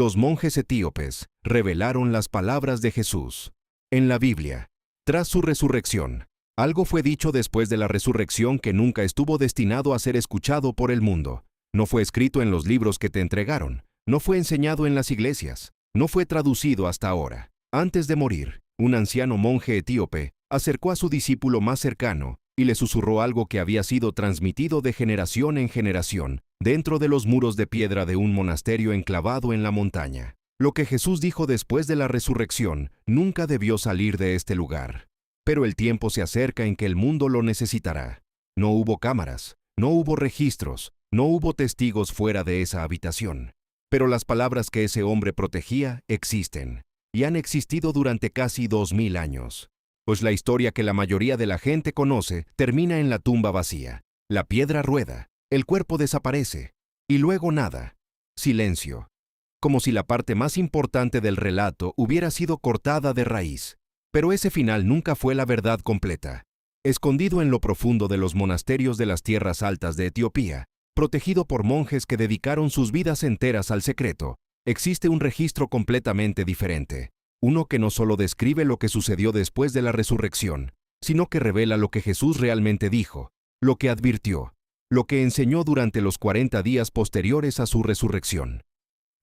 Los monjes etíopes revelaron las palabras de Jesús. En la Biblia, tras su resurrección, algo fue dicho después de la resurrección que nunca estuvo destinado a ser escuchado por el mundo. No fue escrito en los libros que te entregaron, no fue enseñado en las iglesias, no fue traducido hasta ahora. Antes de morir, un anciano monje etíope acercó a su discípulo más cercano y le susurró algo que había sido transmitido de generación en generación, dentro de los muros de piedra de un monasterio enclavado en la montaña. Lo que Jesús dijo después de la resurrección nunca debió salir de este lugar. Pero el tiempo se acerca en que el mundo lo necesitará. No hubo cámaras, no hubo registros, no hubo testigos fuera de esa habitación. Pero las palabras que ese hombre protegía existen, y han existido durante casi 2000 años. Pues la historia que la mayoría de la gente conoce termina en la tumba vacía. La piedra rueda, el cuerpo desaparece, y luego nada. Silencio. Como si la parte más importante del relato hubiera sido cortada de raíz. Pero ese final nunca fue la verdad completa. Escondido en lo profundo de los monasterios de las tierras altas de Etiopía, protegido por monjes que dedicaron sus vidas enteras al secreto, existe un registro completamente diferente. Uno que no solo describe lo que sucedió después de la resurrección, sino que revela lo que Jesús realmente dijo, lo que advirtió, lo que enseñó durante los 40 días posteriores a su resurrección.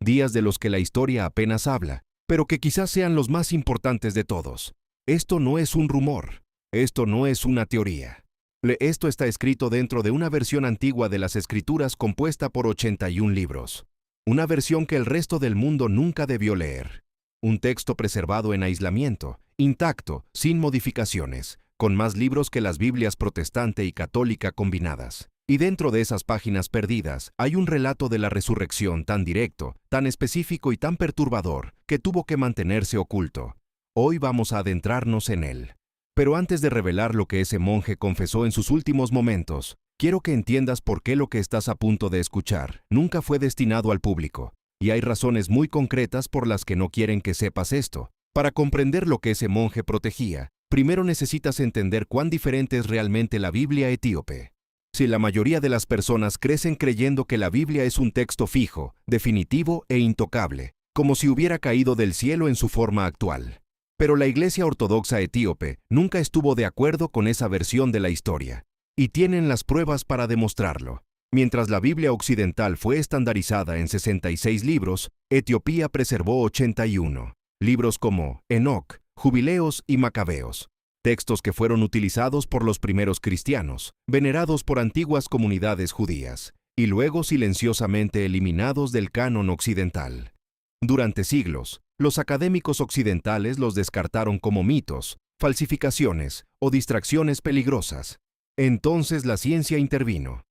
Días de los que la historia apenas habla, pero que quizás sean los más importantes de todos. Esto no es un rumor, esto no es una teoría. Esto está escrito dentro de una versión antigua de las Escrituras compuesta por 81 libros. Una versión que el resto del mundo nunca debió leer. Un texto preservado en aislamiento, intacto, sin modificaciones, con más libros que las Biblias protestante y católica combinadas. Y dentro de esas páginas perdidas hay un relato de la resurrección tan directo, tan específico y tan perturbador, que tuvo que mantenerse oculto. Hoy vamos a adentrarnos en él. Pero antes de revelar lo que ese monje confesó en sus últimos momentos, quiero que entiendas por qué lo que estás a punto de escuchar nunca fue destinado al público. Y hay razones muy concretas por las que no quieren que sepas esto. Para comprender lo que ese monje protegía, primero necesitas entender cuán diferente es realmente la Biblia etíope. Si la mayoría de las personas crecen creyendo que la Biblia es un texto fijo, definitivo e intocable, como si hubiera caído del cielo en su forma actual. Pero la Iglesia Ortodoxa etíope nunca estuvo de acuerdo con esa versión de la historia, y tienen las pruebas para demostrarlo. Mientras la Biblia occidental fue estandarizada en 66 libros, Etiopía preservó 81. Libros como Enoc, Jubileos y Macabeos. Textos que fueron utilizados por los primeros cristianos, venerados por antiguas comunidades judías, y luego silenciosamente eliminados del canon occidental. Durante siglos, los académicos occidentales los descartaron como mitos, falsificaciones o distracciones peligrosas. Entonces la ciencia intervino.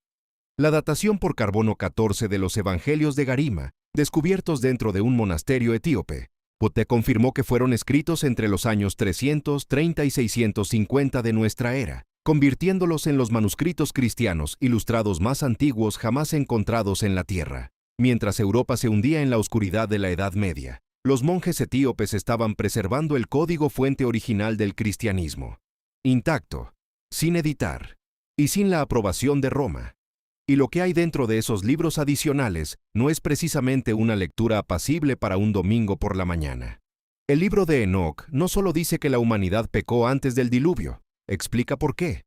La datación por carbono 14 de los Evangelios de Garima, descubiertos dentro de un monasterio etíope, te confirmó que fueron escritos entre los años 330 y 650 de nuestra era, convirtiéndolos en los manuscritos cristianos ilustrados más antiguos jamás encontrados en la tierra. Mientras Europa se hundía en la oscuridad de la Edad Media, los monjes etíopes estaban preservando el código fuente original del cristianismo, intacto, sin editar, y sin la aprobación de Roma. Y lo que hay dentro de esos libros adicionales no es precisamente una lectura apacible para un domingo por la mañana. El libro de Enoc no solo dice que la humanidad pecó antes del diluvio, explica por qué.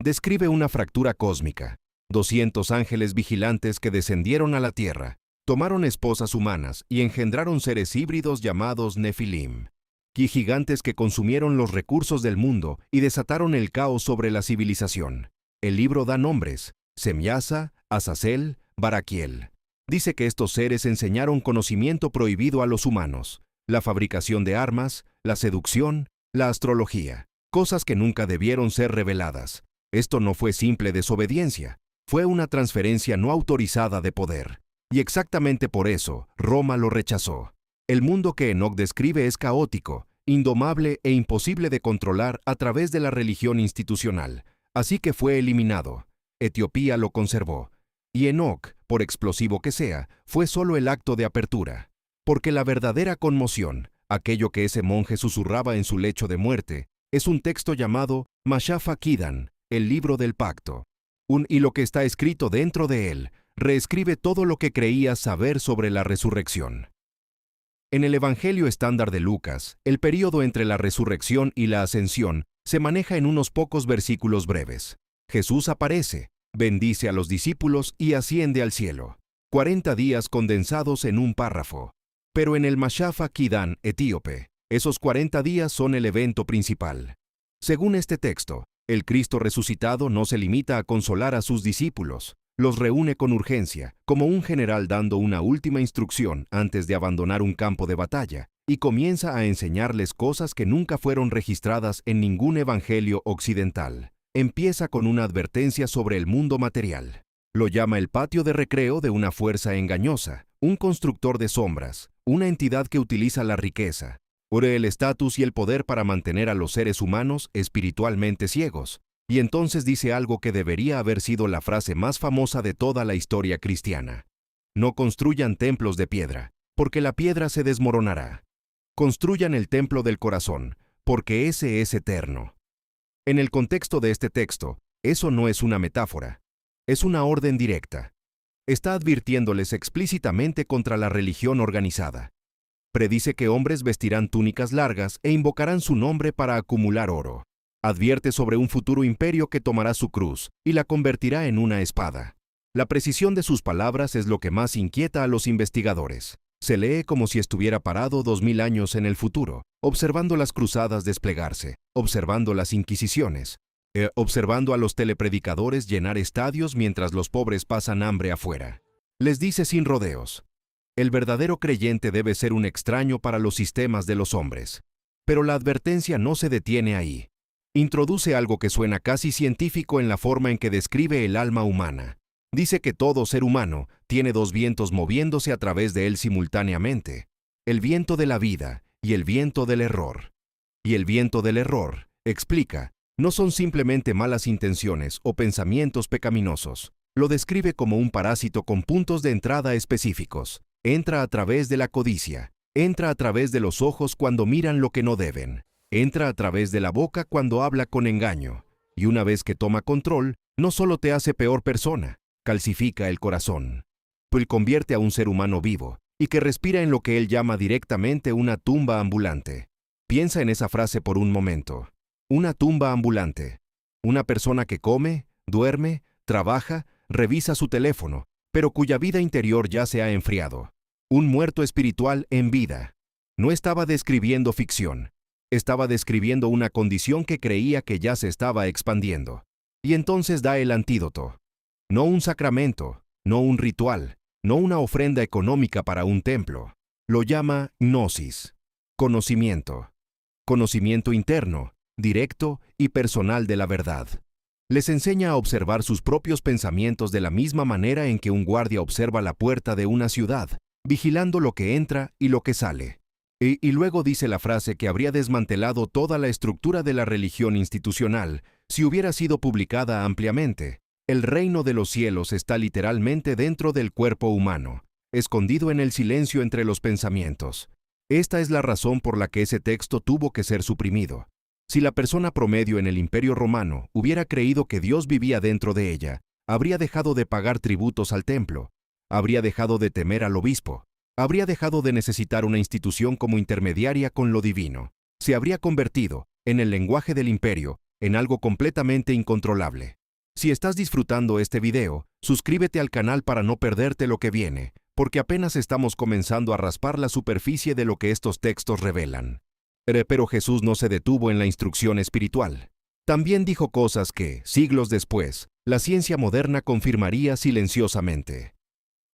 Describe una fractura cósmica, 200 ángeles vigilantes que descendieron a la tierra, tomaron esposas humanas y engendraron seres híbridos llamados Nefilim, y gigantes que consumieron los recursos del mundo y desataron el caos sobre la civilización. El libro da nombres: Semyasa, Azazel, Baraquiel. Dice que estos seres enseñaron conocimiento prohibido a los humanos, la fabricación de armas, la seducción, la astrología, cosas que nunca debieron ser reveladas. Esto no fue simple desobediencia, fue una transferencia no autorizada de poder. Y exactamente por eso, Roma lo rechazó. El mundo que Enoc describe es caótico, indomable e imposible de controlar a través de la religión institucional, así que fue eliminado. Etiopía lo conservó, y Enoc, por explosivo que sea, fue solo el acto de apertura, porque la verdadera conmoción, aquello que ese monje susurraba en su lecho de muerte, es un texto llamado Mashafa Kidan, el libro del pacto. Y lo que está escrito dentro de él, reescribe todo lo que creías saber sobre la resurrección. En el Evangelio estándar de Lucas, el período entre la resurrección y la ascensión se maneja en unos pocos versículos breves. Jesús aparece, bendice a los discípulos y asciende al cielo. 40 días condensados en un párrafo. Pero en el Mashafa Kidan etíope, esos 40 días son el evento principal. Según este texto, el Cristo resucitado no se limita a consolar a sus discípulos, los reúne con urgencia, como un general dando una última instrucción antes de abandonar un campo de batalla, y comienza a enseñarles cosas que nunca fueron registradas en ningún evangelio occidental. Empieza con una advertencia sobre el mundo material. Lo llama el patio de recreo de una fuerza engañosa, un constructor de sombras, una entidad que utiliza la riqueza, el estatus y el poder para mantener a los seres humanos espiritualmente ciegos. Y entonces dice algo que debería haber sido la frase más famosa de toda la historia cristiana. No construyan templos de piedra, porque la piedra se desmoronará. Construyan el templo del corazón, porque ese es eterno. En el contexto de este texto, eso no es una metáfora, es una orden directa. Está advirtiéndoles explícitamente contra la religión organizada. Predice que hombres vestirán túnicas largas e invocarán su nombre para acumular oro. Advierte sobre un futuro imperio que tomará su cruz y la convertirá en una espada. La precisión de sus palabras es lo que más inquieta a los investigadores. Se lee como si estuviera parado 2000 años en el futuro, observando las cruzadas desplegarse, observando las inquisiciones, observando a los telepredicadores llenar estadios mientras los pobres pasan hambre afuera. Les dice sin rodeos: el verdadero creyente debe ser un extraño para los sistemas de los hombres. Pero la advertencia no se detiene ahí. Introduce algo que suena casi científico en la forma en que describe el alma humana. Dice que todo ser humano tiene dos vientos moviéndose a través de él simultáneamente: el viento de la vida y el viento del error. Y el viento del error, explica, no son simplemente malas intenciones o pensamientos pecaminosos. Lo describe como un parásito con puntos de entrada específicos. Entra a través de la codicia, entra a través de los ojos cuando miran lo que no deben, entra a través de la boca cuando habla con engaño, y una vez que toma control, no solo te hace peor persona, calcifica el corazón, pues convierte a un ser humano vivo, y que respira en lo que él llama directamente una tumba ambulante. Piensa en esa frase por un momento. Una tumba ambulante. Una persona que come, duerme, trabaja, revisa su teléfono, pero cuya vida interior ya se ha enfriado. Un muerto espiritual en vida. No estaba describiendo ficción. Estaba describiendo una condición que creía que ya se estaba expandiendo. Y entonces da el antídoto. No un sacramento, no un ritual, no una ofrenda económica para un templo. Lo llama gnosis, conocimiento. Conocimiento interno, directo y personal de la verdad. Les enseña a observar sus propios pensamientos de la misma manera en que un guardia observa la puerta de una ciudad, vigilando lo que entra y lo que sale. Y luego dice la frase que habría desmantelado toda la estructura de la religión institucional si hubiera sido publicada ampliamente. El reino de los cielos está literalmente dentro del cuerpo humano, escondido en el silencio entre los pensamientos. Esta es la razón por la que ese texto tuvo que ser suprimido. Si la persona promedio en el Imperio Romano hubiera creído que Dios vivía dentro de ella, habría dejado de pagar tributos al templo, habría dejado de temer al obispo, habría dejado de necesitar una institución como intermediaria con lo divino. Se habría convertido, en el lenguaje del imperio, en algo completamente incontrolable. Si estás disfrutando este video, suscríbete al canal para no perderte lo que viene, porque apenas estamos comenzando a raspar la superficie de lo que estos textos revelan. Pero Jesús no se detuvo en la instrucción espiritual. También dijo cosas que, siglos después, la ciencia moderna confirmaría silenciosamente.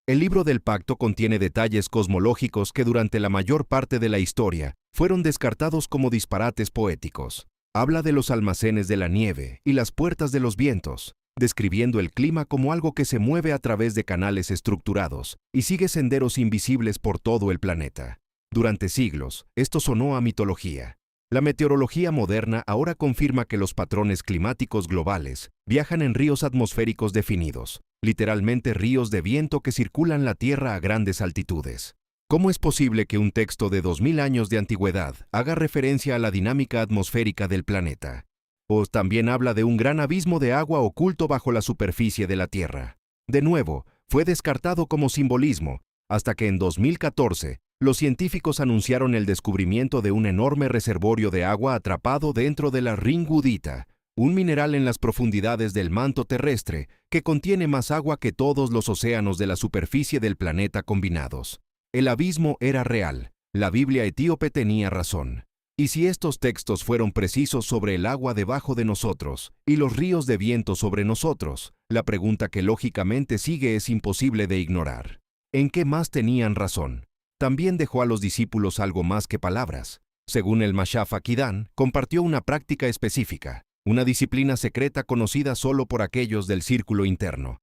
El libro del pacto contiene detalles cosmológicos que durante la mayor parte de la historia fueron descartados como disparates poéticos. Habla de los almacenes de la nieve y las puertas de los vientos, describiendo el clima como algo que se mueve a través de canales estructurados y sigue senderos invisibles por todo el planeta. Durante siglos, esto sonó a mitología. La meteorología moderna ahora confirma que los patrones climáticos globales viajan en ríos atmosféricos definidos, literalmente ríos de viento que circulan la Tierra a grandes altitudes. ¿Cómo es posible que un texto de 2000 años de antigüedad haga referencia a la dinámica atmosférica del planeta? O también habla de un gran abismo de agua oculto bajo la superficie de la Tierra. De nuevo, fue descartado como simbolismo, hasta que en 2014 Los científicos anunciaron el descubrimiento de un enorme reservorio de agua atrapado dentro de la ringudita, un mineral en las profundidades del manto terrestre que contiene más agua que todos los océanos de la superficie del planeta combinados. El abismo era real. La Biblia etíope tenía razón. Y si estos textos fueron precisos sobre el agua debajo de nosotros y los ríos de viento sobre nosotros, la pregunta que lógicamente sigue es imposible de ignorar. ¿En qué más tenían razón? También dejó a los discípulos algo más que palabras. Según el Mashaf Akidan, compartió una práctica específica, una disciplina secreta conocida solo por aquellos del círculo interno,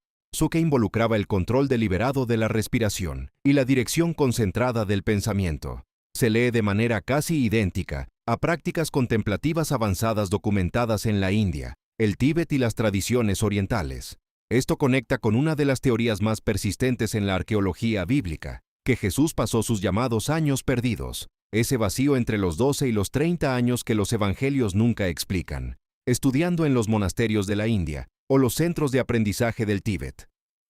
que involucraba el control deliberado de la respiración y la dirección concentrada del pensamiento. Se lee de manera casi idéntica a prácticas contemplativas avanzadas documentadas en la India, el Tíbet y las tradiciones orientales. Esto conecta con una de las teorías más persistentes en la arqueología bíblica, que Jesús pasó sus llamados años perdidos, ese vacío entre los 12 y los 30 años que los evangelios nunca explican, estudiando en los monasterios de la India o los centros de aprendizaje del Tíbet.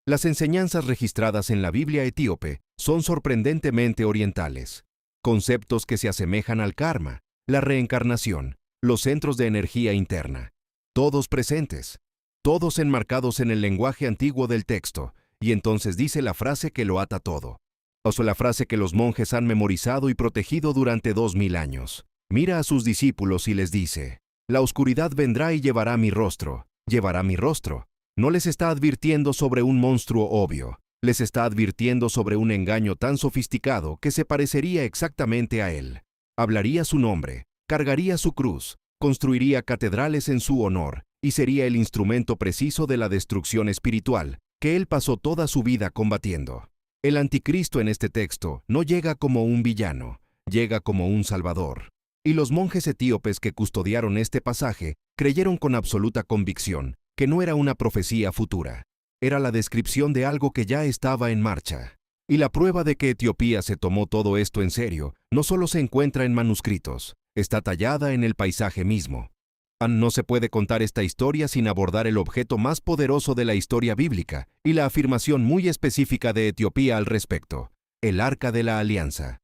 Las enseñanzas registradas en la Biblia etíope son sorprendentemente orientales. Conceptos que se asemejan al karma, la reencarnación, los centros de energía interna. Todos presentes, todos enmarcados en el lenguaje antiguo del texto, y entonces dice la frase que lo ata todo. O la frase que los monjes han memorizado y protegido durante 2000 años. Mira a sus discípulos y les dice: la oscuridad vendrá y llevará mi rostro, llevará mi rostro. No les está advirtiendo sobre un monstruo obvio, les está advirtiendo sobre un engaño tan sofisticado que se parecería exactamente a él. Hablaría su nombre, cargaría su cruz, construiría catedrales en su honor y sería el instrumento preciso de la destrucción espiritual que él pasó toda su vida combatiendo. El anticristo en este texto no llega como un villano, llega como un salvador. Y los monjes etíopes que custodiaron este pasaje creyeron con absoluta convicción que no era una profecía futura. Era la descripción de algo que ya estaba en marcha. Y la prueba de que Etiopía se tomó todo esto en serio no solo se encuentra en manuscritos, está tallada en el paisaje mismo. No se puede contar esta historia sin abordar el objeto más poderoso de la historia bíblica y la afirmación muy específica de Etiopía al respecto: el Arca de la Alianza.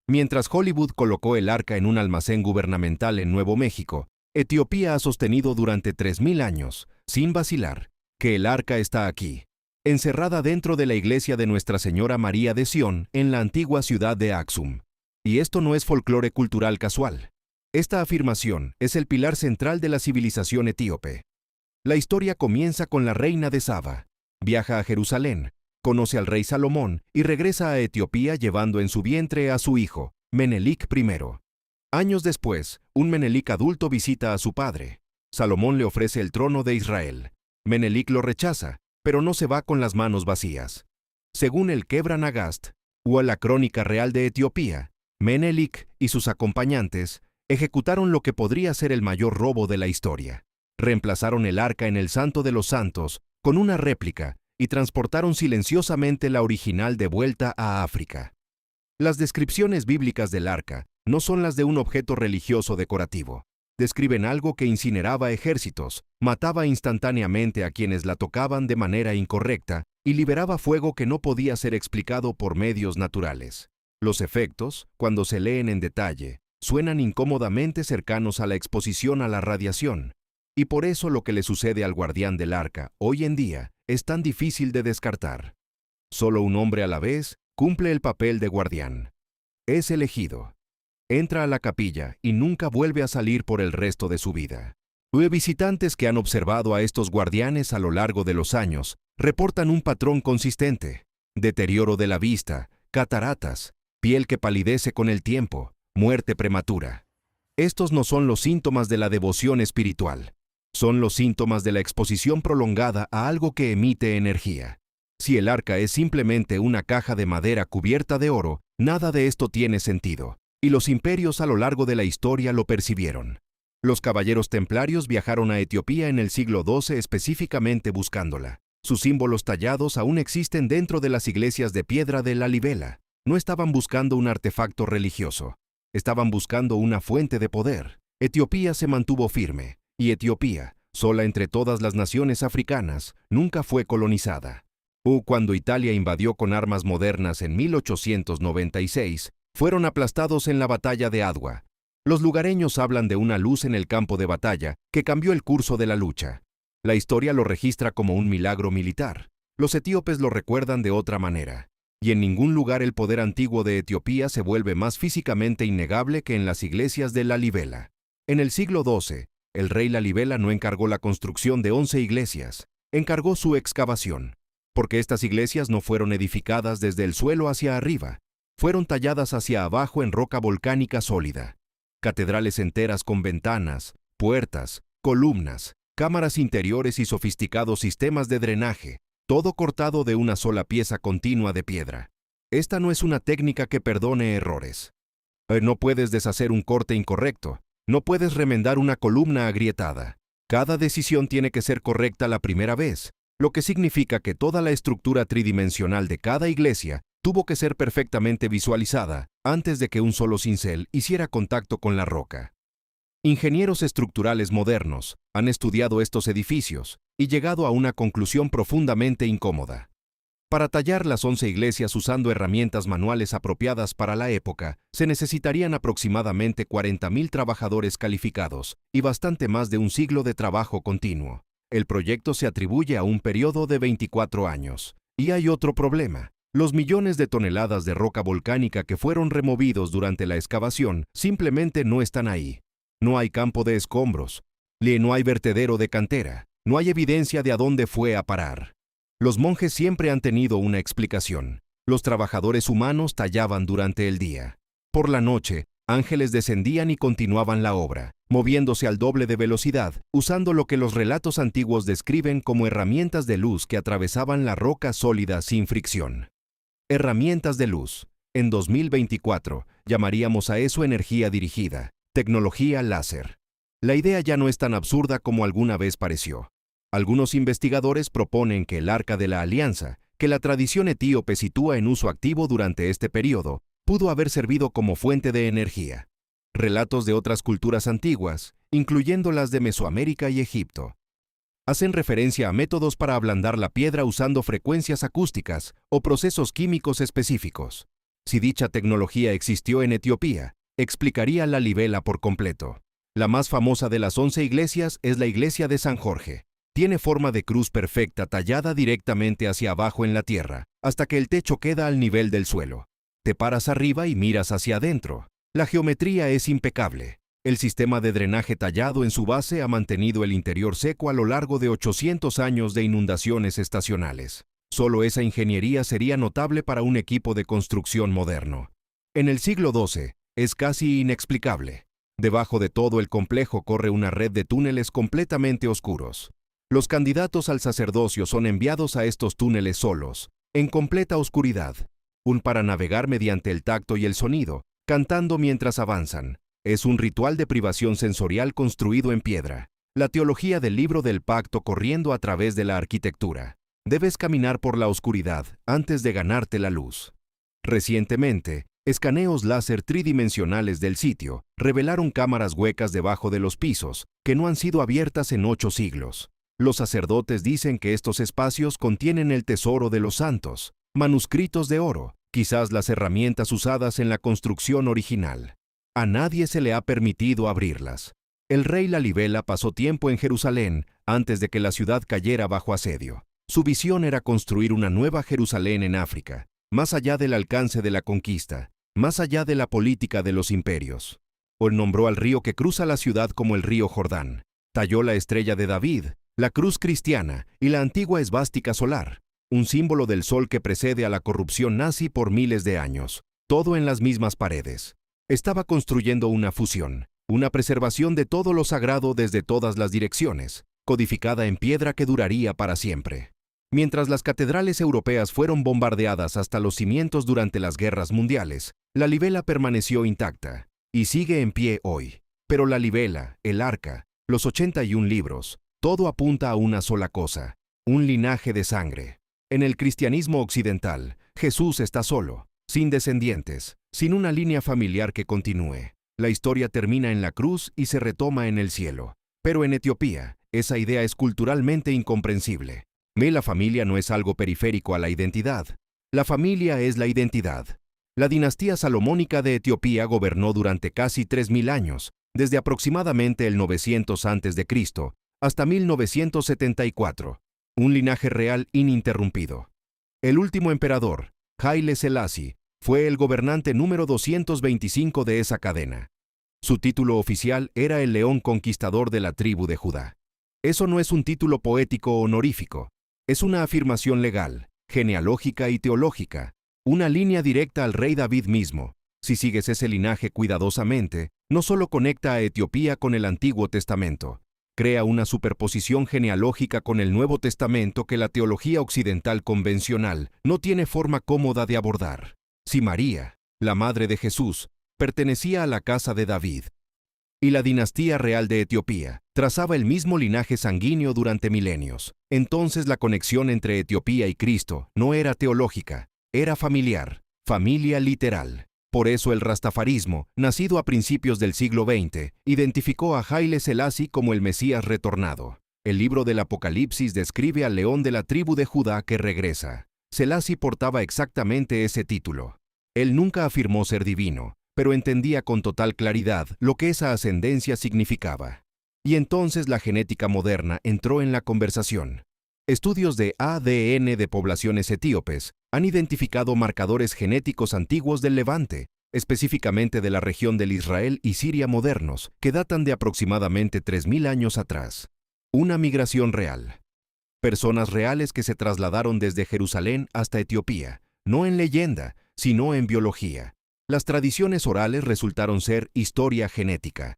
Mientras Hollywood colocó el arca en un almacén gubernamental en Nuevo México, Etiopía ha sostenido durante 3000 años, sin vacilar, que el arca está aquí, encerrada dentro de la iglesia de Nuestra Señora María de Sión en la antigua ciudad de Aksum. Y esto no es folclore cultural casual. Esta afirmación es el pilar central de la civilización etíope. La historia comienza con la reina de Saba. Viaja a Jerusalén, conoce al rey Salomón y regresa a Etiopía llevando en su vientre a su hijo, Menelik I. Años después, un Menelik adulto visita a su padre. Salomón le ofrece el trono de Israel. Menelik lo rechaza, pero no se va con las manos vacías. Según el Kebra Nagast, o la Crónica Real de Etiopía, Menelik y sus acompañantes ejecutaron lo que podría ser el mayor robo de la historia. Reemplazaron el arca en el Santo de los Santos con una réplica y transportaron silenciosamente la original de vuelta a África. Las descripciones bíblicas del arca no son las de un objeto religioso decorativo. Describen algo que incineraba ejércitos, mataba instantáneamente a quienes la tocaban de manera incorrecta y liberaba fuego que no podía ser explicado por medios naturales. Los efectos, cuando se leen en detalle, suenan incómodamente cercanos a la exposición a la radiación, y por eso lo que le sucede al guardián del arca hoy en día es tan difícil de descartar. Solo un hombre a la vez cumple el papel de guardián. Es elegido. Entra a la capilla y nunca vuelve a salir por el resto de su vida. Visitantes que han observado a estos guardianes a lo largo de los años reportan un patrón consistente: deterioro de la vista, cataratas, piel que palidece con el tiempo, muerte prematura. Estos no son los síntomas de la devoción espiritual. Son los síntomas de la exposición prolongada a algo que emite energía. Si el arca es simplemente una caja de madera cubierta de oro, nada de esto tiene sentido, y los imperios a lo largo de la historia lo percibieron. Los caballeros templarios viajaron a Etiopía en el siglo XII específicamente buscándola. Sus símbolos tallados aún existen dentro de las iglesias de piedra de Lalibela. No estaban buscando un artefacto religioso. Estaban buscando una fuente de poder. Etiopía se mantuvo firme, y Etiopía, sola entre todas las naciones africanas, nunca fue colonizada. Cuando Italia invadió con armas modernas en 1896, fueron aplastados en la batalla de Adwa. Los lugareños hablan de una luz en el campo de batalla que cambió el curso de la lucha. La historia lo registra como un milagro militar. Los etíopes lo recuerdan de otra manera. Y en ningún lugar el poder antiguo de Etiopía se vuelve más físicamente innegable que en las iglesias de Lalibela. En el siglo XII, el rey Lalibela no encargó la construcción de 11 iglesias, encargó su excavación, porque estas iglesias no fueron edificadas desde el suelo hacia arriba, fueron talladas hacia abajo en roca volcánica sólida. Catedrales enteras con ventanas, puertas, columnas, cámaras interiores y sofisticados sistemas de drenaje, todo cortado de una sola pieza continua de piedra. Esta no es una técnica que perdone errores. No puedes deshacer un corte incorrecto, no puedes remendar una columna agrietada. Cada decisión tiene que ser correcta la primera vez, lo que significa que toda la estructura tridimensional de cada iglesia tuvo que ser perfectamente visualizada antes de que un solo cincel hiciera contacto con la roca. Ingenieros estructurales modernos han estudiado estos edificios y llegado a una conclusión profundamente incómoda. Para tallar las 11 iglesias usando herramientas manuales apropiadas para la época, se necesitarían aproximadamente 40.000 trabajadores calificados y bastante más de un siglo de trabajo continuo. El proyecto se atribuye a un periodo de 24 años. Y hay otro problema. Los millones de toneladas de roca volcánica que fueron removidos durante la excavación simplemente no están ahí. No hay campo de escombros, no hay vertedero de cantera, no hay evidencia de a dónde fue a parar. Los monjes siempre han tenido una explicación. Los trabajadores humanos tallaban durante el día. Por la noche, ángeles descendían y continuaban la obra, moviéndose al doble de velocidad, usando lo que los relatos antiguos describen como herramientas de luz que atravesaban la roca sólida sin fricción. Herramientas de luz. En 2024, llamaríamos a eso energía dirigida. Tecnología láser. La idea ya no es tan absurda como alguna vez pareció. Algunos investigadores proponen que el Arca de la Alianza, que la tradición etíope sitúa en uso activo durante este periodo, pudo haber servido como fuente de energía. Relatos de otras culturas antiguas, incluyendo las de Mesoamérica y Egipto, hacen referencia a métodos para ablandar la piedra usando frecuencias acústicas o procesos químicos específicos. Si dicha tecnología existió en Etiopía, explicaría Lalibela por completo. La más famosa de las 11 iglesias es la iglesia de San Jorge. Tiene forma de cruz perfecta tallada directamente hacia abajo en la tierra, hasta que el techo queda al nivel del suelo. Te paras arriba y miras hacia adentro. La geometría es impecable. El sistema de drenaje tallado en su base ha mantenido el interior seco a lo largo de 800 años de inundaciones estacionales. Solo esa ingeniería sería notable para un equipo de construcción moderno. En el siglo XII, es casi inexplicable. Debajo de todo el complejo corre una red de túneles completamente oscuros. Los candidatos al sacerdocio son enviados a estos túneles solos, en completa oscuridad, para navegar mediante el tacto y el sonido, cantando mientras avanzan. Es un ritual de privación sensorial construido en piedra. La teología del libro del pacto corriendo a través de la arquitectura. Debes caminar por la oscuridad antes de ganarte la luz. Recientemente, escaneos láser tridimensionales del sitio revelaron cámaras huecas debajo de los pisos que no han sido abiertas en 8 siglos. Los sacerdotes dicen que estos espacios contienen el tesoro de los santos, manuscritos de oro, quizás las herramientas usadas en la construcción original. A nadie se le ha permitido abrirlas. El rey Lalibela pasó tiempo en Jerusalén antes de que la ciudad cayera bajo asedio. Su visión era construir una nueva Jerusalén en África, más allá del alcance de la conquista, más allá de la política de los imperios. Él nombró al río que cruza la ciudad como el río Jordán. Talló la estrella de David, la cruz cristiana y la antigua esvástica solar, un símbolo del sol que precede a la corrupción nazi por miles de años, todo en las mismas paredes. Estaba construyendo una fusión, una preservación de todo lo sagrado desde todas las direcciones, codificada en piedra que duraría para siempre. Mientras las catedrales europeas fueron bombardeadas hasta los cimientos durante las guerras mundiales, Lalibela permaneció intacta y sigue en pie hoy. Pero Lalibela, el arca, los 81 libros, todo apunta a una sola cosa, un linaje de sangre. En el cristianismo occidental, Jesús está solo, sin descendientes, sin una línea familiar que continúe. La historia termina en la cruz y se retoma en el cielo. Pero en Etiopía, esa idea es culturalmente incomprensible. La familia no es algo periférico a la identidad. La familia es la identidad. La dinastía salomónica de Etiopía gobernó durante casi 3000 años, desde aproximadamente el 900 a.C. hasta 1974, un linaje real ininterrumpido. El último emperador, Haile Selassie, fue el gobernante número 225 de esa cadena. Su título oficial era el León Conquistador de la tribu de Judá. Eso no es un título poético honorífico, es una afirmación legal, genealógica y teológica, una línea directa al rey David mismo. Si sigues ese linaje cuidadosamente, no solo conecta a Etiopía con el Antiguo Testamento, crea una superposición genealógica con el Nuevo Testamento que la teología occidental convencional no tiene forma cómoda de abordar. Si María, la madre de Jesús, pertenecía a la casa de David, y la dinastía real de Etiopía trazaba el mismo linaje sanguíneo durante milenios, entonces la conexión entre Etiopía y Cristo no era teológica, era familiar, familia literal. Por eso el rastafarismo, nacido a principios del siglo XX, identificó a Haile Selassie como el Mesías retornado. El libro del Apocalipsis describe al león de la tribu de Judá que regresa. Selassie portaba exactamente ese título. Él nunca afirmó ser divino, pero entendía con total claridad lo que esa ascendencia significaba. Y entonces la genética moderna entró en la conversación. Estudios de ADN de poblaciones etíopes han identificado marcadores genéticos antiguos del Levante, específicamente de la región del Israel y Siria modernos, que datan de aproximadamente 3000 años atrás. Una migración real. Personas reales que se trasladaron desde Jerusalén hasta Etiopía, no en leyenda, sino en biología. Las tradiciones orales resultaron ser historia genética.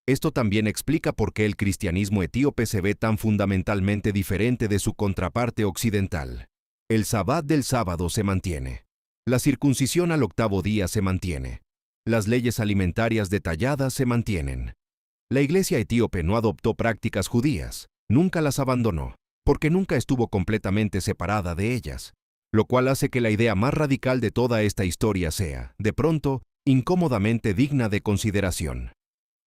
Esto también explica por qué el cristianismo etíope se ve tan fundamentalmente diferente de su contraparte occidental. El sabbat del sábado se mantiene. La circuncisión al 8º día se mantiene. Las leyes alimentarias detalladas se mantienen. La iglesia etíope no adoptó prácticas judías, nunca las abandonó, porque nunca estuvo completamente separada de ellas, lo cual hace que la idea más radical de toda esta historia sea, de pronto, incómodamente digna de consideración.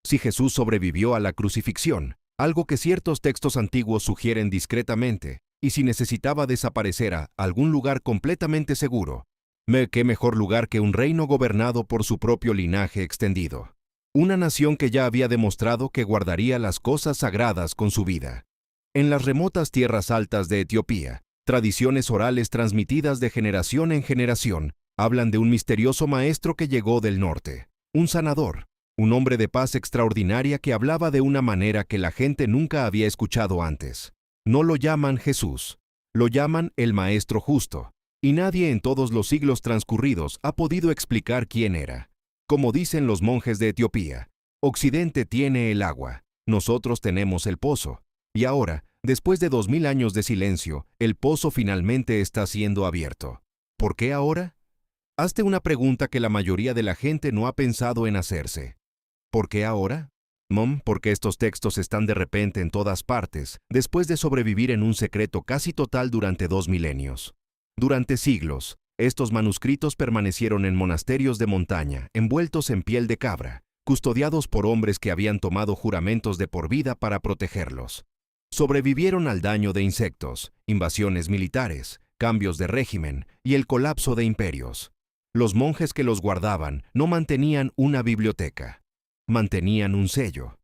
Si Jesús sobrevivió a la crucifixión, algo que ciertos textos antiguos sugieren discretamente, y si necesitaba desaparecer a algún lugar completamente seguro, ¿qué mejor lugar que un reino gobernado por su propio linaje extendido? Una nación que ya había demostrado que guardaría las cosas sagradas con su vida. En las remotas tierras altas de Etiopía, tradiciones orales transmitidas de generación en generación hablan de un misterioso maestro que llegó del norte, un sanador, un hombre de paz extraordinaria que hablaba de una manera que la gente nunca había escuchado antes. No lo llaman Jesús, lo llaman el Maestro Justo, y nadie en todos los siglos transcurridos ha podido explicar quién era. Como dicen los monjes de Etiopía, Occidente tiene el agua, nosotros tenemos el pozo, y ahora, después de 2000 años de silencio, el pozo finalmente está siendo abierto. ¿Por qué ahora? Hazte una pregunta que la mayoría de la gente no ha pensado en hacerse. ¿Por qué ahora? Porque estos textos están de repente en todas partes, después de sobrevivir en un secreto casi total durante 2 milenios. Durante siglos, estos manuscritos permanecieron en monasterios de montaña, envueltos en piel de cabra, custodiados por hombres que habían tomado juramentos de por vida para protegerlos. Sobrevivieron al daño de insectos, invasiones militares, cambios de régimen y el colapso de imperios. Los monjes que los guardaban no mantenían una biblioteca. Mantenían un sello.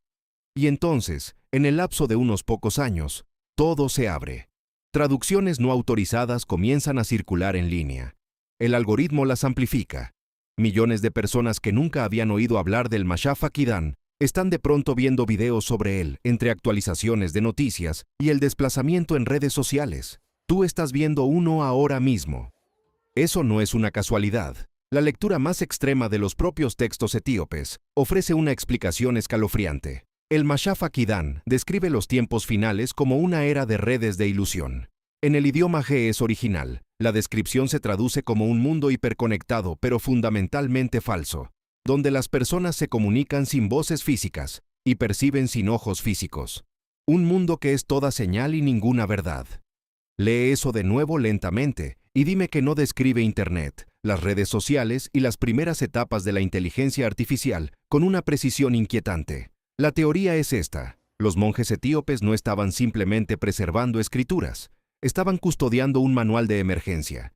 Y entonces, en el lapso de unos pocos años, todo se abre. Traducciones no autorizadas comienzan a circular en línea. El algoritmo las amplifica. Millones de personas que nunca habían oído hablar del Mashafa Kidan están de pronto viendo videos sobre él entre actualizaciones de noticias y el desplazamiento en redes sociales. Tú estás viendo uno ahora mismo. Eso no es una casualidad. La lectura más extrema de los propios textos etíopes ofrece una explicación escalofriante. El Mashafa Kidan describe los tiempos finales como una era de redes de ilusión. En el idioma ge'ez original, la descripción se traduce como un mundo hiperconectado pero fundamentalmente falso, donde las personas se comunican sin voces físicas y perciben sin ojos físicos. Un mundo que es toda señal y ninguna verdad. Lee eso de nuevo lentamente y dime que no describe Internet, las redes sociales y las primeras etapas de la inteligencia artificial con una precisión inquietante. La teoría es esta: los monjes etíopes no estaban simplemente preservando escrituras, estaban custodiando un manual de emergencia.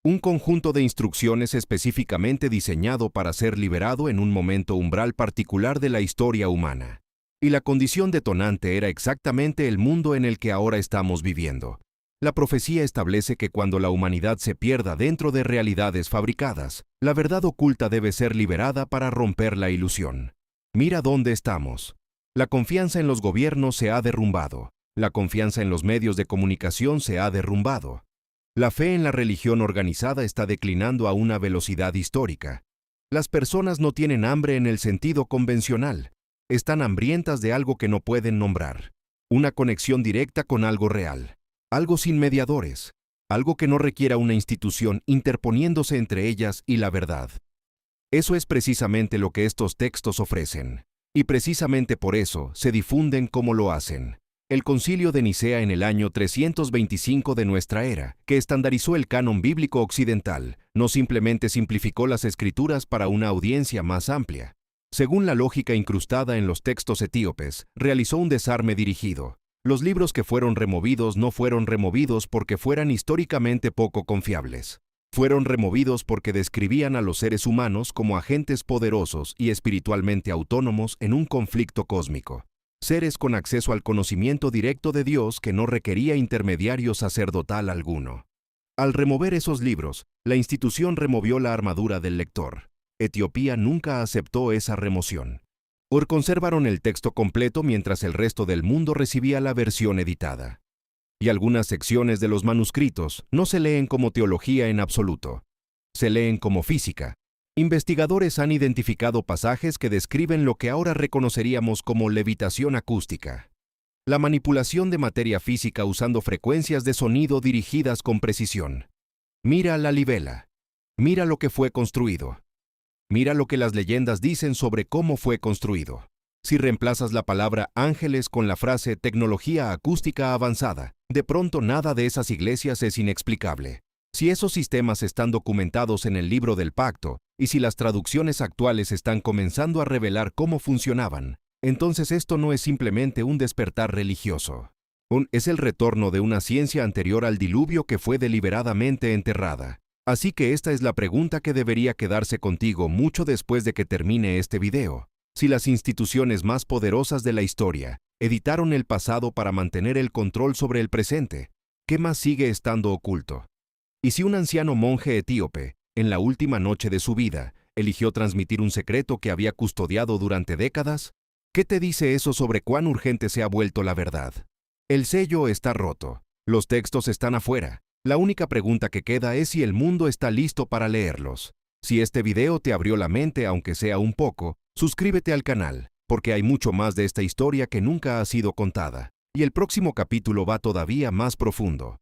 Un conjunto de instrucciones específicamente diseñado para ser liberado en un momento umbral particular de la historia humana. Y la condición detonante era exactamente el mundo en el que ahora estamos viviendo. La profecía establece que cuando la humanidad se pierda dentro de realidades fabricadas, la verdad oculta debe ser liberada para romper la ilusión. Mira dónde estamos. La confianza en los gobiernos se ha derrumbado. La confianza en los medios de comunicación se ha derrumbado. La fe en la religión organizada está declinando a una velocidad histórica. Las personas no tienen hambre en el sentido convencional. Están hambrientas de algo que no pueden nombrar. Una conexión directa con algo real. Algo sin mediadores. Algo que no requiera una institución interponiéndose entre ellas y la verdad. Eso es precisamente lo que estos textos ofrecen. Y precisamente por eso se difunden como lo hacen. El Concilio de Nicea en el año 325 de nuestra era, que estandarizó el canon bíblico occidental, no simplemente simplificó las escrituras para una audiencia más amplia. Según la lógica incrustada en los textos etíopes, realizó un desarme dirigido. Los libros que fueron removidos no fueron removidos porque fueran históricamente poco confiables. Fueron removidos porque describían a los seres humanos como agentes poderosos y espiritualmente autónomos en un conflicto cósmico. Seres con acceso al conocimiento directo de Dios que no requería intermediario sacerdotal alguno. Al remover esos libros, la institución removió la armadura del lector. Etiopía nunca aceptó esa remoción. Conservaron el texto completo mientras el resto del mundo recibía la versión editada. Y algunas secciones de los manuscritos no se leen como teología en absoluto. Se leen como física. Investigadores han identificado pasajes que describen lo que ahora reconoceríamos como levitación acústica. La manipulación de materia física usando frecuencias de sonido dirigidas con precisión. Mira la libela. Mira lo que fue construido. Mira lo que las leyendas dicen sobre cómo fue construido. Si reemplazas la palabra ángeles con la frase tecnología acústica avanzada, de pronto nada de esas iglesias es inexplicable. Si esos sistemas están documentados en el libro del pacto, y si las traducciones actuales están comenzando a revelar cómo funcionaban, entonces esto no es simplemente un despertar religioso. Es el retorno de una ciencia anterior al diluvio que fue deliberadamente enterrada. Así que esta es la pregunta que debería quedarse contigo mucho después de que termine este video. Si las instituciones más poderosas de la historia editaron el pasado para mantener el control sobre el presente, ¿qué más sigue estando oculto? Y si un anciano monje etíope, en la última noche de su vida, eligió transmitir un secreto que había custodiado durante décadas, ¿qué te dice eso sobre cuán urgente se ha vuelto la verdad? El sello está roto. Los textos están afuera. La única pregunta que queda es si el mundo está listo para leerlos. Si este video te abrió la mente, aunque sea un poco, suscríbete al canal, porque hay mucho más de esta historia que nunca ha sido contada. Y el próximo capítulo va todavía más profundo.